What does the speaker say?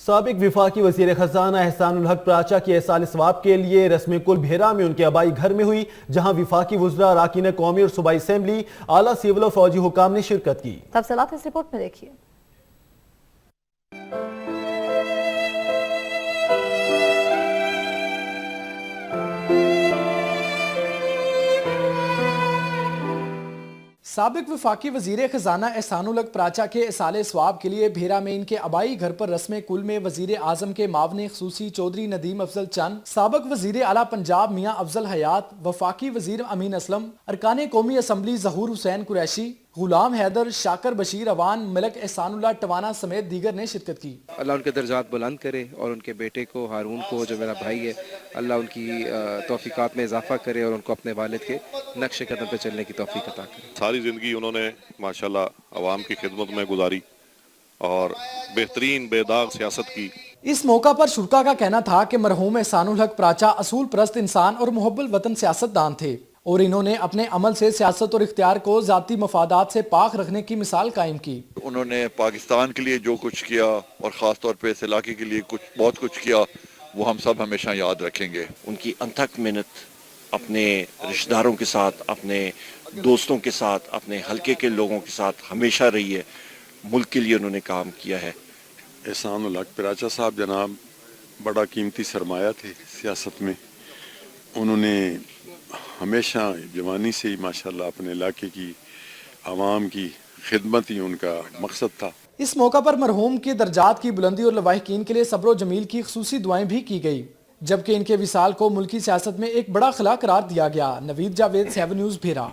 سابق وفاقی وزیر خزانہ احسان الحق پراچا کی احسان ثواب کے لیے رسم کل بھیرا میں ان کے آبائی گھر میں ہوئی، جہاں وفاقی وزراء، اراکین قومی اور صوبائی اسمبلی، اعلیٰ سول و فوجی حکام نے شرکت کی۔ تفصیلات اس رپورٹ میں دیکھیے۔ سابق وفاقی وزیر خزانہ احسان الحق پراچا کے احسان ثواب کے لیے بھیرا میں ان کے آبائی گھر پر رسم کل میں وزیر اعظم کے معاون خصوصی چودھری ندیم افضل چند، سابق وزیر اعلیٰ پنجاب میاں افضل حیات، وفاقی وزیر امین اسلم، ارکان قومی اسمبلی ظہور حسین قریشی، غلام حیدر، شاکر بشیر اوان، ملک احسان اللہ ٹوانا سمیت دیگر نے شرکت کی۔ اللہ ان کے درجات بلند کرے اور ان کے بیٹے کو ہارون کو جو میرا بھائی ہے، اللہ ان کی توفیقات میں اضافہ کرے اور ان کو اپنے والد کے نقش قدم پہ چلنے کی توفیق عطا کرے۔ ساری زندگی انہوں نے ماشاءاللہ عوام کی خدمت میں گزاری اور بہترین بے داغ سیاست کی۔ اس موقع پر شرکا کا کہنا تھا کہ مرحوم احسان الحق پراچا اصول پرست انسان اور محب الوطن سیاست دان تھے اور انہوں نے اپنے عمل سے سیاست اور اختیار کو ذاتی مفادات سے پاک رکھنے کی مثال قائم کی۔ انہوں نے پاکستان کے لیے جو کچھ کیا اور خاص طور پہ اس علاقے کے لیے بہت کچھ کیا، وہ ہم سب ہمیشہ یاد رکھیں گے۔ ان کی انتھک محنت اپنے رشتہ داروں کے ساتھ، اپنے دوستوں کے ساتھ، اپنے حلقے کے لوگوں کے ساتھ ہمیشہ رہی ہے۔ ملک کے لیے انہوں نے کام کیا ہے۔ احسان الحق پراچا صاحب جناب بڑا قیمتی سرمایہ تھے سیاست میں۔ انہوں نے ہمیشہ جوانی سے ہی ماشاءاللہ اپنے علاقے کی عوام کی خدمت ہی ان کا مقصد تھا۔ اس موقع پر مرحوم کے درجات کی بلندی اور لواحقین کے لیے صبر و جمیل کی خصوصی دعائیں بھی کی گئی، جبکہ ان کے وصال کو ملکی سیاست میں ایک بڑا خلا قرار دیا گیا۔ نوید جاوید، 7 نیوز، بھیرا۔